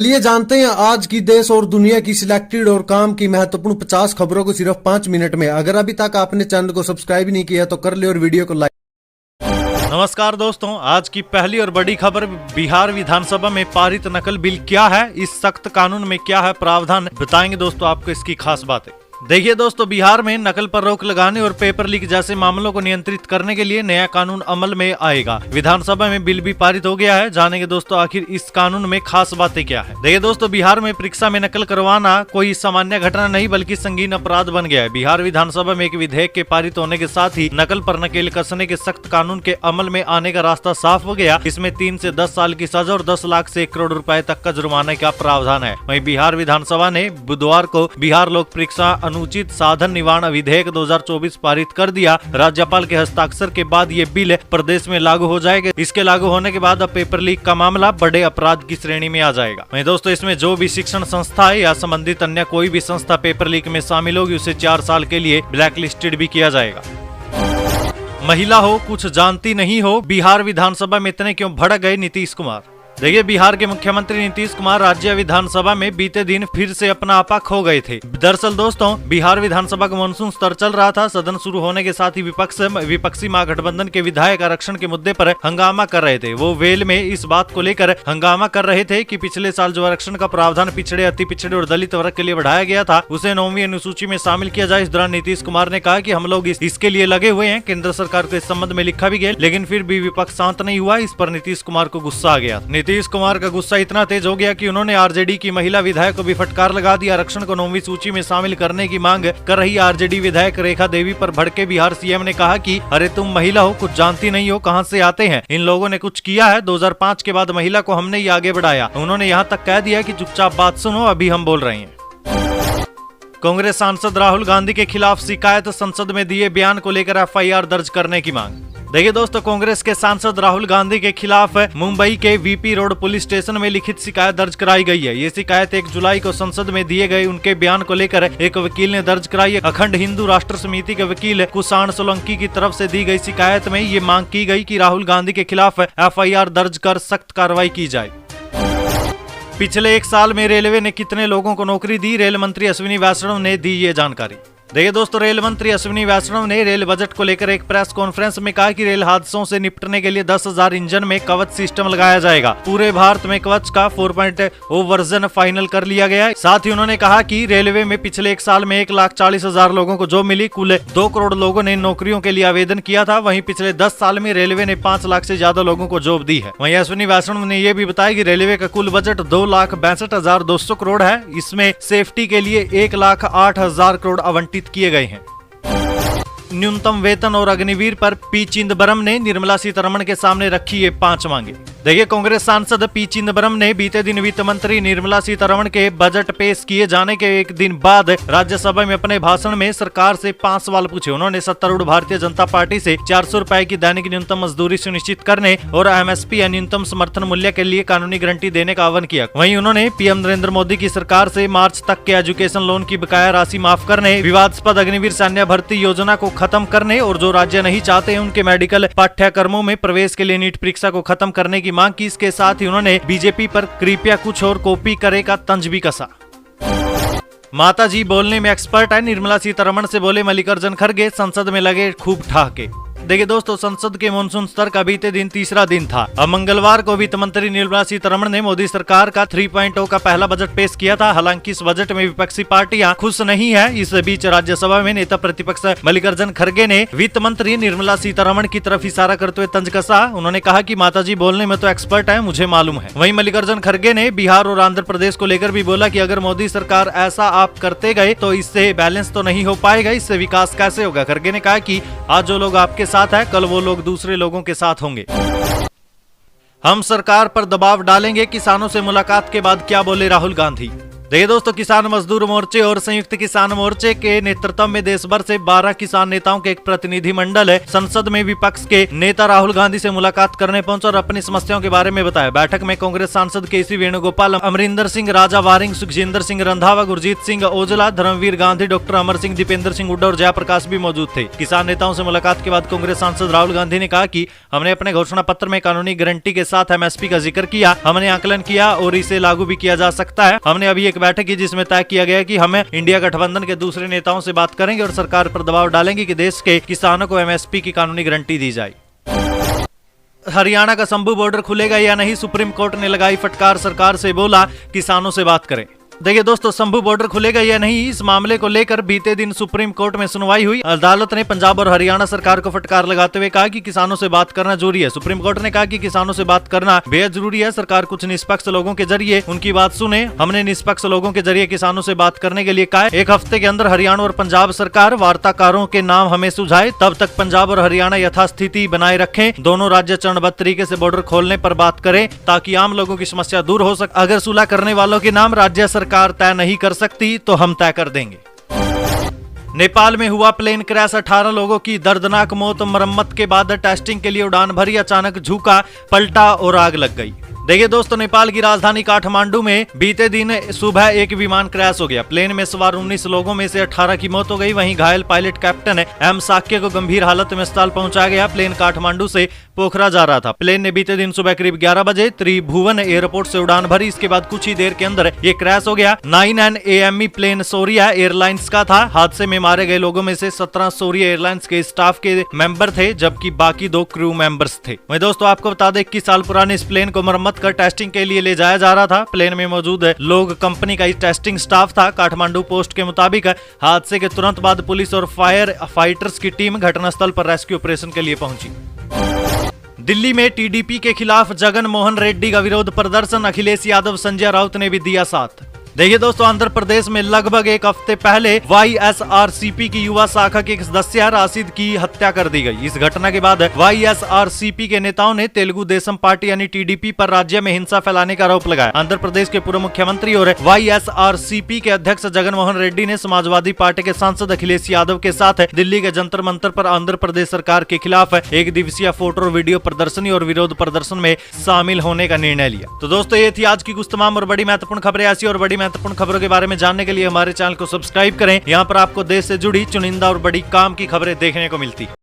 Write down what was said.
चलिए जानते हैं आज की देश और दुनिया की सिलेक्टेड और काम की महत्वपूर्ण 50 खबरों को सिर्फ 5 मिनट में। अगर अभी तक आपने चैनल को सब्सक्राइब नहीं किया तो कर ले और वीडियो को लाइक। नमस्कार दोस्तों, आज की पहली और बड़ी खबर, बिहार विधानसभा में पारित नकल बिल क्या है, इस सख्त कानून में क्या है प्रावधान, बताएंगे दोस्तों आपको इसकी खास बातें। देखिए दोस्तों, बिहार में नकल पर रोक लगाने और पेपर लीक जैसे मामलों को नियंत्रित करने के लिए नया कानून अमल में आएगा। विधानसभा में बिल भी पारित हो गया है। जानेंगे दोस्तों आखिर इस कानून में खास बातें क्या है। देखिए दोस्तों, बिहार में परीक्षा में नकल करवाना कोई सामान्य घटना नहीं बल्कि संगीन अपराध बन गया है। बिहार विधानसभा में एक विधेयक के पारित होने के साथ ही नकल पर नकेल कसने के सख्त कानून के अमल में आने का रास्ता साफ हो गया। इसमें 3 से 10 साल की सजा और 10 लाख से 1 करोड़ रुपए तक का जुर्माने का प्रावधान है। वहीं बिहार विधानसभा ने बुधवार को बिहार लोक परीक्षा अनुचित साधन निवारण विधेयक 2024 पारित कर दिया। राज्यपाल के हस्ताक्षर के बाद ये बिल प्रदेश में लागू हो जाएगा। इसके लागू होने के बाद अब पेपर लीक का मामला बड़े अपराध की श्रेणी में आ जाएगा। वहीं दोस्तों, इसमें जो भी शिक्षण संस्था है या संबंधित अन्य कोई भी संस्था पेपर लीक में शामिल होगी उसे 4 साल के लिए ब्लैक लिस्टेड भी किया जाएगा। महिला हो कुछ जानती नहीं हो, बिहार विधानसभा में इतने क्यों भड़क गए नीतीश कुमार। देखिए, बिहार के मुख्यमंत्री नीतीश कुमार राज्य विधानसभा में बीते दिन फिर से अपना आपा खो गए थे। दरअसल दोस्तों, बिहार विधानसभा का मानसून सत्र चल रहा था। सदन शुरू होने के साथ ही विपक्षी महागठबंधन के विधायक आरक्षण के मुद्दे पर हंगामा कर रहे थे। वो वेल में इस बात को लेकर हंगामा कर रहे थे कि पिछले साल जो आरक्षण का प्रावधान पिछड़े, अति पिछड़े और दलित वर्ग के लिए बढ़ाया गया था उसे 9वीं अनुसूची में शामिल किया जाए। इस दौरान नीतीश कुमार ने कहा कि हम लोग इसके लिए लगे हुए हैं। केंद्र सरकार को इस संबंध में लिखा भी गया, लेकिन फिर भी विपक्ष शांत नहीं हुआ। इस पर नीतीश कुमार को गुस्सा आ गया। नीतीश कुमार का गुस्सा इतना तेज हो गया कि उन्होंने आरजेडी की महिला विधायक को भी फटकार लगा दी। आरक्षण को 9वीं सूची में शामिल करने की मांग कर रही आरजेडी विधायक रेखा देवी पर भड़के बिहार सीएम ने कहा कि अरे तुम महिला हो, कुछ जानती नहीं हो, कहां से आते हैं, इन लोगों ने कुछ किया है। 2005 के बाद महिला को हमने ही आगे बढ़ाया। उन्होंने यहाँ तक कह दिया कि चुपचाप बात सुनो, अभी हम बोल रहे हैं। कांग्रेस सांसद राहुल गांधी के खिलाफ शिकायत, संसद में दिए बयान को लेकर एफआईआर दर्ज करने की मांग। देखिए दोस्तों, कांग्रेस के सांसद राहुल गांधी के खिलाफ मुंबई के वीपी रोड पुलिस स्टेशन में लिखित शिकायत दर्ज कराई गई है। ये शिकायत 1 जुलाई को संसद में दिए गए उनके बयान को लेकर एक वकील ने दर्ज कराई है। अखंड हिंदू राष्ट्र समिति के वकील कुशाण सोलंकी की तरफ से दी गई शिकायत में ये मांग की गई कि राहुल गांधी के खिलाफ एफआईआर दर्ज कर सख्त कार्रवाई की जाए। पिछले 1 साल में रेलवे ने कितने लोगों को नौकरी दी, रेल मंत्री अश्विनी वैष्णव ने दी ये जानकारी। देखिए दोस्तों, रेल मंत्री अश्विनी वैष्णव ने रेल बजट को लेकर एक प्रेस कॉन्फ्रेंस में कहा कि रेल हादसों से निपटने के लिए 10,000 इंजन में कवच सिस्टम लगाया जाएगा। पूरे भारत में कवच का 4.0 वर्जन फाइनल कर लिया गया है। साथ ही उन्होंने कहा कि रेलवे में पिछले 1 साल में 1,40,000 लोगों को जॉब मिली। कुल 2 करोड़ लोगों ने नौकरियों के लिए आवेदन किया था। वहीं पिछले 10 साल में रेलवे ने 5 लाख से ज्यादा लोगों को जॉब दी है। वहीं अश्विनी वैष्णव ने यह भी बताया कि रेलवे का कुल बजट 2,62,200 करोड़ है। इसमें सेफ्टी के लिए 1,08,000 करोड़ आवंटित किए गए हैं। न्यूनतम वेतन और अग्निवीर पर पी चिदंबरम ने निर्मला सीतारमण के सामने रखी ये 5 मांगे। देखिए, कांग्रेस सांसद पी चिदंबरम ने बीते दिन वित्त मंत्री निर्मला सीतारमण के बजट पेश किए जाने के एक दिन बाद राज्यसभा में अपने भाषण में सरकार से 5 सवाल पूछे। उन्होंने सत्तारूढ़ भारतीय जनता पार्टी से 400 रुपए की दैनिक न्यूनतम मजदूरी सुनिश्चित करने और एमएसपी या न्यूनतम समर्थन मूल्य के लिए कानूनी गारंटी देने का आह्वान किया। वहीं उन्होंने पीएम नरेंद्र मोदी की सरकार से मार्च तक के एजुकेशन लोन की बकाया राशि माफ करने, विवादास्पद अग्निवीर सैन्य भर्ती योजना को खत्म करने और जो राज्य नहीं चाहते हैं उनके मेडिकल पाठ्यक्रमों में प्रवेश के लिए नीट परीक्षा को खत्म करने की मांग की। इसके साथ ही उन्होंने बीजेपी पर कृपया कुछ और कॉपी करे का तंज भी कसा। माताजी बोलने में एक्सपर्ट है, निर्मला सीतारमण से बोले मल्लिकार्जुन खड़गे, संसद में लगे खूब ठहाके। देखिए दोस्तों, संसद के मानसून सत्र का बीते दिन तीसरा दिन था। अब मंगलवार को वित्त मंत्री निर्मला सीतारमण ने मोदी सरकार का 3.0 का पहला बजट पेश किया था। हालांकि इस बजट में विपक्षी पार्टियां खुश नहीं है। इस बीच राज्यसभा में नेता प्रतिपक्ष मल्लिकार्जुन खड़गे ने वित्त मंत्री निर्मला सीतारमण की तरफ इशारा करते हुए तंज कसा। उन्होंने कहा कि माताजी बोलने में तो एक्सपर्ट है, मुझे मालूम है। वहीं मल्लिकार्जुन खड़गे ने बिहार और आंध्र प्रदेश को लेकर भी बोला कि अगर मोदी सरकार ऐसा आप करते गए तो इससे बैलेंस तो नहीं हो पाएगा, इससे विकास कैसे होगा। खड़गे ने कहा कि आज जो लोग आपके साथ है, कल वो लोग दूसरे लोगों के साथ होंगे। हम सरकार पर दबाव डालेंगे, किसानों से मुलाकात के बाद क्या बोले राहुल गांधी। देखिए दोस्तों, किसान मजदूर मोर्चे और संयुक्त किसान मोर्चे के नेतृत्व में देश भर से 12 किसान नेताओं के एक प्रतिनिधिमंडल है संसद में विपक्ष के नेता राहुल गांधी से मुलाकात करने पहुंचा और अपनी समस्याओं के बारे में बताया। बैठक में कांग्रेस सांसद केसी वेणुगोपाल, अमरिंदर सिंह, राजा वारिंग, सुखजिंदर सिंह रंधावा, गुरजीत सिंह औजला, धर्मवीर गांधी, डॉक्टर अमर सिंह, दीपेंद्र सिंह हुड्डा और जयप्रकाश भी मौजूद थे। किसान नेताओं से मुलाकात के बाद कांग्रेस सांसद राहुल गांधी ने कहा कि हमने अपने घोषणा पत्र में कानूनी गारंटी के साथ एमएसपी का जिक्र किया, हमने आकलन किया और इसे लागू भी किया जा सकता है। हमने अभी एक बैठक की जिसमें तय किया गया कि हम इंडिया गठबंधन के दूसरे नेताओं से बात करेंगे और सरकार पर दबाव डालेंगे कि देश के किसानों को एमएसपी की कानूनी गारंटी दी जाए। हरियाणा का शंभू बॉर्डर खुलेगा या नहीं, सुप्रीम कोर्ट ने लगाई फटकार, सरकार से बोला किसानों से बात करें। देखिए दोस्तों, शंभू बॉर्डर खुलेगा या नहीं, इस मामले को लेकर बीते दिन सुप्रीम कोर्ट में सुनवाई हुई। अदालत ने पंजाब और हरियाणा सरकार को फटकार लगाते हुए कहा कि किसानों से बात करना जरूरी है। सुप्रीम कोर्ट ने कहा कि किसानों से बात करना बेहद जरूरी है। सरकार कुछ निष्पक्ष लोगों के जरिए उनकी बात सुने। हमने निष्पक्ष लोगों के जरिए किसानों से बात करने के लिए कहा है। 1 हफ्ते के अंदर हरियाणा और पंजाब सरकार वार्ताकारों के नाम हमें सुझाए, तब तक पंजाब और हरियाणा यथास्थिति बनाए रखें। दोनों राज्य चरणबद्ध तरीके से बॉर्डर खोलने पर बात करें ताकि आम लोगों की समस्या दूर हो सके। अगर सुलह करने वालों के नाम राज्य सरकार तय नहीं कर सकती तो हम तय कर देंगे। नेपाल में हुआ प्लेन क्रैश, 18 लोगों की दर्दनाक मौत। मरम्मत के बाद टेस्टिंग के लिए उड़ान भरी, अचानक झुका, पलटा और आग लग गई। देखिए दोस्तों, नेपाल की राजधानी काठमांडू में बीते दिन सुबह एक विमान क्रैश हो गया। प्लेन में सवार 19 लोगों में से 18 की मौत हो गई। वहीं घायल पायलट कैप्टन एम साक्य को गंभीर हालत में अस्पताल पहुंचाया गया। प्लेन काठमांडू से पोखरा जा रहा था। प्लेन ने बीते दिन सुबह करीब 11 बजे त्रिभुवन एयरपोर्ट से उड़ान भरी। इसके बाद कुछ ही देर के अंदर ये क्रैश हो गया। 9NAME प्लेन सोरिया एयरलाइंस का था। हादसे में मारे गए लोगों में से 17 सोरिया एयरलाइंस के स्टाफ के मेंबर थे, जबकि बाकी 2 क्रू मेंबर्स थे। वहीं दोस्तों, आपको बता दें 21 साल पुराने इस प्लेन को मरम्मत कर टेस्टिंग के लिए ले जाया जा रहा था। प्लेन में मौजूद लोग कंपनी का टेस्टिंग स्टाफ था। काठमांडू पोस्ट के मुताबिक हादसे के तुरंत बाद पुलिस और फायर फाइटर्स की टीम घटनास्थल पर रेस्क्यू ऑपरेशन के लिए पहुंची। दिल्ली में टीडीपी के खिलाफ जगन मोहन रेड्डी का विरोध प्रदर्शन, अखिलेश यादव, संजय राउत ने भी दिया साथ। देखिए दोस्तों, आंध्र प्रदेश में लगभग 1 हफ्ते पहले वाईएसआरसीपी की युवा शाखा के एक सदस्य राशिद की हत्या कर दी गई। इस घटना के बाद वाईएसआरसीपी के नेताओं ने तेलुगु देशम पार्टी यानी टीडीपी पर राज्य में हिंसा फैलाने का आरोप लगाया। आंध्र प्रदेश के पूर्व मुख्यमंत्री और वाईएसआरसीपी के अध्यक्ष जगन मोहन रेड्डी ने समाजवादी पार्टी के सांसद अखिलेश यादव के साथ दिल्ली के जंतर मंतर पर आंध्र प्रदेश सरकार के खिलाफ 1 दिवसीय फोटो और वीडियो प्रदर्शनी और विरोध प्रदर्शन में शामिल होने का निर्णय लिया। तो दोस्तों, ये थी आज की कुछ तमाम और बड़ी महत्वपूर्ण खबरें। ऐसी और बड़ी महत्वपूर्ण खबरों के बारे में जानने के लिए हमारे चैनल को सब्सक्राइब करें। यहाँ पर आपको देश से जुड़ी चुनिंदा और बड़ी काम की खबरें देखने को मिलती है।